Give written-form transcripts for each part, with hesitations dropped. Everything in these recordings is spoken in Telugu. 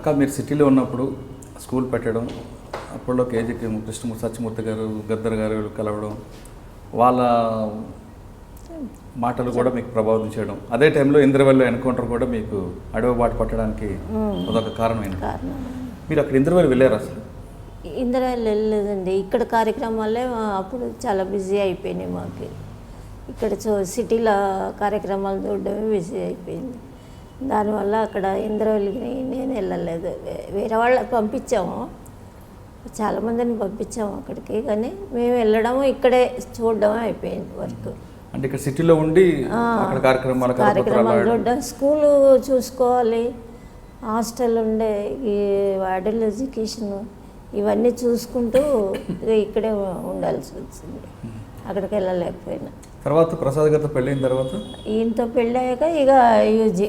అక్క మీరు సిటీలో ఉన్నప్పుడు స్కూల్ పెట్టడం, అప్పట్లో కేజీకి కృష్ణమూర్తి సత్యమూర్తి గారు, గద్దర్ గారు కలవడం, వాళ్ళ మాటలు కూడా మీకు ప్రభావితం చేయడం, అదే టైంలో ఇంద్రవెల్లి ఎన్కౌంటర్ కూడా మీకు అడవి బాట పట్టడానికి అదొక కారణమైంది. మీరు అక్కడ ఇంద్రవెల్లి వెళ్ళారు? అసలు ఇంద్రవెల్లి వెళ్ళలేదండి. ఇక్కడ కార్యక్రమాలే అప్పుడు చాలా బిజీ అయిపోయినాయి మాకు. ఇక్కడ సిటీలో కార్యక్రమాలు చూడడమే బిజీ అయిపోయింది. దానివల్ల అక్కడ ఇంద్రవెల్లికి నేను వెళ్ళలేదు. వేరే వాళ్ళకి పంపించాము, చాలామందిని పంపించాము అక్కడికి, కానీ మేము వెళ్ళడము ఇక్కడే చూడడమే అయిపోయింది వర్క్. అంటే ఇక్కడ సిటీలో ఉండి కార్యక్రమాలు చూడడం, స్కూలు చూసుకోవాలి, హాస్టల్ ఉండే ఈ అడల్ట్ ఎడ్యుకేషన్ ఇవన్నీ చూసుకుంటూ ఇక్కడే ఉండాల్సి వచ్చింది. అక్కడికి వెళ్ళలేకపోయినా. తర్వాత ప్రసాద్ గారితో పెళ్ళైన తర్వాత ఈయనతో పెళ్ళాక ఇక యూజీ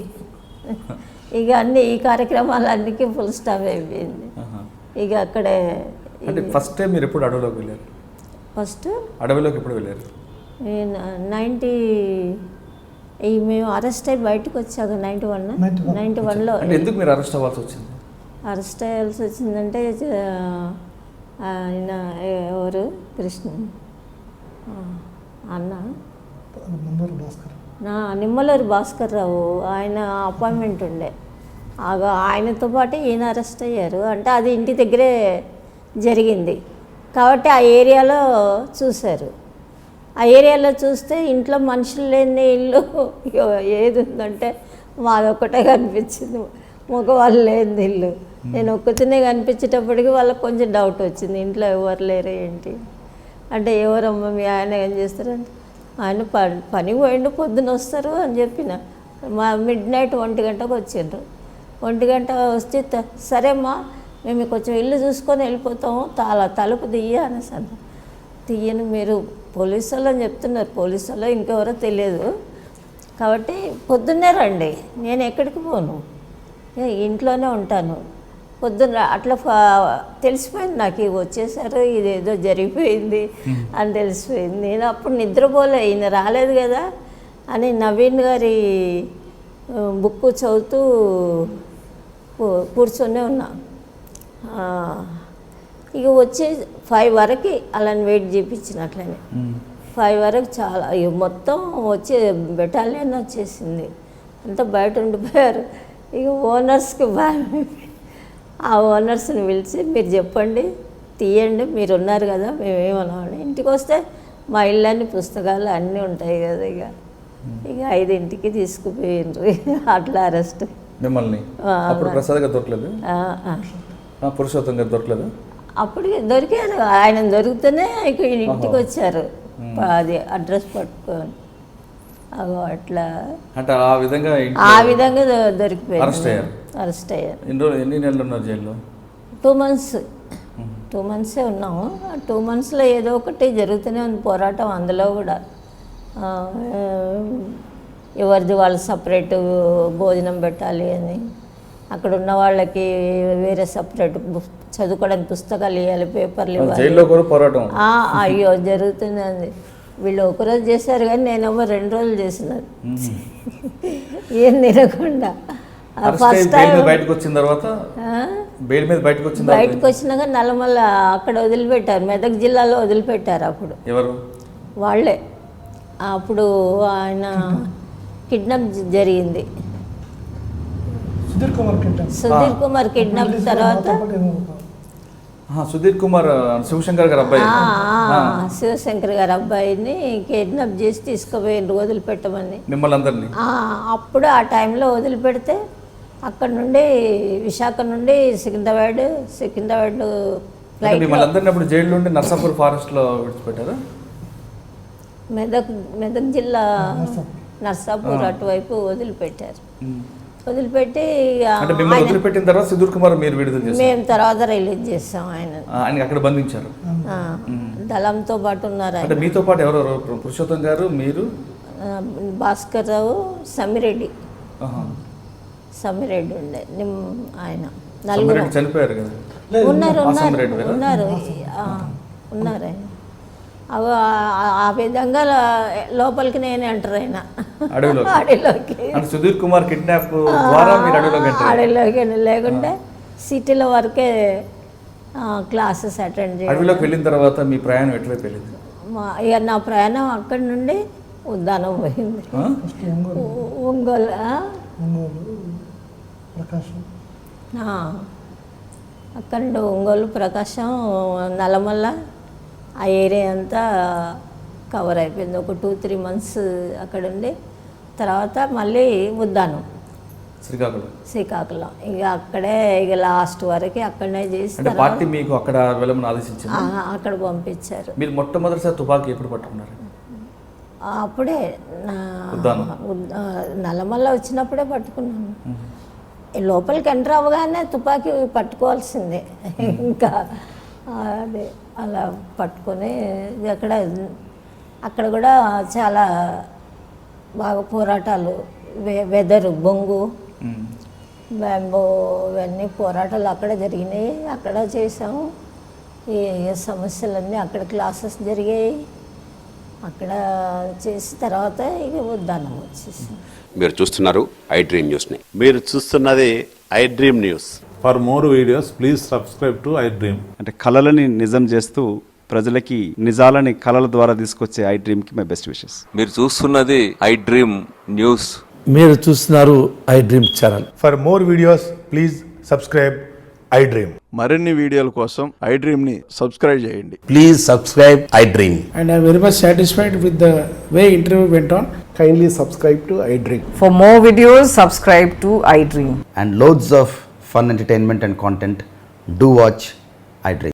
ఇక అన్ని ఈ కార్యక్రమాలు అన్నికి ఫుల్ స్టాప్ అయిపోయింది. ఇక అక్కడే. అంటే ఫస్ట్ టైం మీరు ఎప్పుడు అడవిలోకి వెళ్ళారు? ఫస్ట్ అడవిలోకి ఎప్పుడు వెళ్ళారు? 90 మేము అరెస్ట్ అయ్యి బయటకు వచ్చాక 91లో. ఎందుకు మీరు అరెస్ట్ అవ్వాల్సి వచ్చింది? అరెస్ట్ అయ్యాల్సి వచ్చిందంటే ఆయన ఎవరు కృష్ణ అన్న నిమ్మలూరు భాస్కర్ రావు, ఆయన అపాయింట్మెంట్ ఉండే. ఆయనతో పాటు ఈయన అరెస్ట్ అయ్యారు. అంటే అది ఇంటి దగ్గరే జరిగింది కాబట్టి ఆ ఏరియాలో చూశారు. ఆ ఏరియాలో చూస్తే ఇంట్లో మనుషులు లేని ఇల్లు ఏది ఉందంటే మాదొక్కటే కనిపించింది, మగవాళ్ళు లేని ఇల్లు. నేను ఒక్కతినే కనిపించేటప్పటికి వాళ్ళకి కొంచెం డౌట్ వచ్చింది, ఇంట్లో ఎవరు లేరు ఏంటి అంటే. ఎవరమ్మ మీ ఆయన ఏం చేస్తారంటే, ఆయన పనికి పోయిండు, పొద్దున వస్తారు అని చెప్పిన. మిడ్ నైట్ 1 గంటకు వచ్చిండ్రు. 1 గంట వస్తే సరేమ్మా మేము కొంచెం ఇల్లు చూసుకొని వెళ్ళిపోతాము, తలుపు తీయ అనేసి అన్న. తీయను, మీరు పోలీసు వాళ్ళు అని చెప్తున్నారు, పోలీసు వాళ్ళు ఇంకెవరో తెలియదు కాబట్టి పొద్దున్నే రండి, నేను ఎక్కడికి పోను, ఇంట్లోనే ఉంటాను. పొద్దున్న అట్లా తెలిసిపోయింది నాకు, వచ్చేసారు, ఇదేదో జరిగిపోయింది అని తెలిసిపోయింది. నేను అప్పుడు నిద్రపోలే, ఈయన రాలేదు కదా అని నవీన్ గారి బుక్ చదువుతూ కూర్చొనే ఉన్నా. ఇక వచ్చే 5 వరకు అలాని వెయిట్ చేయించినట్లనే 5 వరకు చాలా మొత్తం వచ్చే బెటాలియన్ వచ్చేసింది, అంతా బయట ఉండిపోయారు. ఇక ఓనర్స్కి ఆ ఓనర్స్ని పిలిచి మీరు చెప్పండి, తీయండి, మీరు ఉన్నారు కదా, మేమేమన్నామండి. ఇంటికి వస్తే మా ఇళ్ళని పుస్తకాలు అన్నీ ఉంటాయి కదా. ఇక 5ంటికి తీసుకుపోయిండ్రు. అట్లా అరెస్ట్. మిమ్మల్ని అప్పుడు ప్రసాద్ గారు దొరకలేదు, పురుషోత్తం గారు దొరకలేదు. అప్పుడు దొరికారు, ఆయన దొరికితేనే ఇక ఇంటికి వచ్చారు, అది అడ్రస్ పట్టుకొని. అట్లా అంటే ఆ విధంగా దొరికిపోయారు, అరెస్ట్ అయ్యారు. ఎన్ని నెలలు ఉన్నారు జైల్లో? 2 మంత్స్. 2 మంత్సే ఉన్నాము. 2 మంత్స్లో ఏదో ఒకటి జరుగుతూనే ఉంది పోరాటం. అందులో కూడా ఎవరిది వాళ్ళు సపరేట్ భోజనం పెట్టాలి అని, అక్కడ ఉన్న వాళ్ళకి వేరే సపరేట్ చదువుకోవడానికి పుస్తకాలు ఇవ్వాలి, పేపర్లు ఇవ్వాలి. అయ్యో జరుగుతుంది. వీళ్ళు 1 రోజు చేశారు కానీ నేనేమో 2 రోజులు చేసినాను, ఏం తినకుండా. ఫస్ట్ టైం బయటకు వచ్చిన తర్వాత బయటకు వచ్చినాక నల్లమల్ల అక్కడ వదిలిపెట్టారు, మెదక్ జిల్లాలో వదిలిపెట్టారు. అప్పుడు ఎవరు వాళ్ళే. అప్పుడు ఆయన కిడ్నాప్ జరిగింది, సుధీర్ కుమార్ కిడ్నాప్ తర్వాత సుధీర్ కుమార్ శివశంకర్ గారు అబ్బాయి, శివశంకర్ గారి అబ్బాయిని కిడ్నాప్ చేసి తీసుకుపోయిండ్రు వదిలిపెట్టమని మిమ్మల్ని అందరినీ. అప్పుడు ఆ టైంలో వదిలిపెడితే అక్కడ నుండి విశాఖ నుండి సికింద్రాబాద్ ఫ్లైట్. మిమ్మల్ని అందరినీ అప్పుడు జైలు నుండి నర్సాపూర్ ఫారెస్ట్లో విడిచిపెట్టారా? మెదక్ జిల్లా నర్సాపూర్ అటువైపు వదిలిపెట్టారు. వదిలిపెట్టి వదిలిపెట్టిన తర్వాత సుధీర్ కుమార్ మీరు విడుదల చేశారు? మేము తర్వాత రిలీజ్ చేస్తాం. ఆయన అక్కడ బంధించారు, దళంతో పాటు ఉన్నారు. అంటే మీతో పాటు ఎవరెవరు? పురుషోత్తం గారు, మీరు, భాస్కర్ రావు, సమిరెడ్డి ఉండే ఆయన. నలుగురు చనిపోయారు కదా? ఉన్నారు ఆయన. ఆ విధంగా లోపలికి నేను ఎంటర్ అయినా అడవిలోకి. సుధీర్ కుమార్ కిడ్నాప్ ద్వారా మీరు అడవిలోకి లేకుంటే సిటీలో వరకే క్లాసెస్ అటెండ్ చేయడం. అడవిలోకి వెళ్ళిన తర్వాత మీ ప్రయాణం ఎటువైపు వెళ్ళింది? ఇక నా ప్రయాణం అక్కడి నుండి ఉద్దానం పోయింది. ఒంగోలు ప్రకాశం, అక్కడ నుండి ఒంగోలు, ప్రకాశం, నల్లమల్ల ఆ ఏరియా అంతా కవర్ అయిపోయింది. ఒక 2-3 మంత్స్ అక్కడ ఉండి తర్వాత మళ్ళీ ఉద్దానం శ్రీకాకుళం. ఇక అక్కడే ఇక లాస్ట్ వరకు అక్కడనే చేసి పార్టీ మీకు అక్కడ వెళ్ళమని ఆదేశించింది, అక్కడ పంపించారు. మీరు మొట్టమొదటిసారి తుపాకీ ఎప్పుడు పట్టుకున్నారు? అప్పుడే నల్లమల్ల వచ్చినప్పుడే పట్టుకున్నాను. లోపలికి ఎంటర్ అవ్వగానే తుపాకీ పట్టుకోవాల్సిందే. ఇంకా అదే అలా పట్టుకొని అక్కడ కూడా చాలా బాగా పోరాటాలు, వెదరు, బొంగు, బ్యాంబో, ఇవన్నీ పోరాటాలు అక్కడ జరిగినాయి. అక్కడ చేసాము. ఈ సమస్యలన్నీ అక్కడ క్లాసెస్ జరిగాయి. అక్కడ చేసి తర్వాత ఇక ఉద్దానం వచ్చేసాం. మీరు చూస్తున్నారు ఐ డ్రీమ్ న్యూస్ని. మీరు చూస్తున్నది I dream news. For more videos please subscribe to I dream. అంటే కళలని నిజం చేస్తూ ప్రజలకి నిజాలని కళల ద్వారా తీసుకొచ్చే ఐ డ్రీమ్కి మై బెస్ట్ విషెస్. మీరు చూస్తున్నది ఐ డ్రీమ్ న్యూస్. మీరు చూస్తున్నారు I dream channel. For more videos please subscribe I dream. మరిన్ని వీడియోల కోసం ఐ డ్రీమ్ ని సబ్స్క్రైబ్ చేయండి. Please subscribe I dream. And I'm very much satisfied with the way interview went on. Kindly subscribe to I Dream. For more videos, subscribe to I Dream. And loads of fun entertainment and content. Do watch I Dream.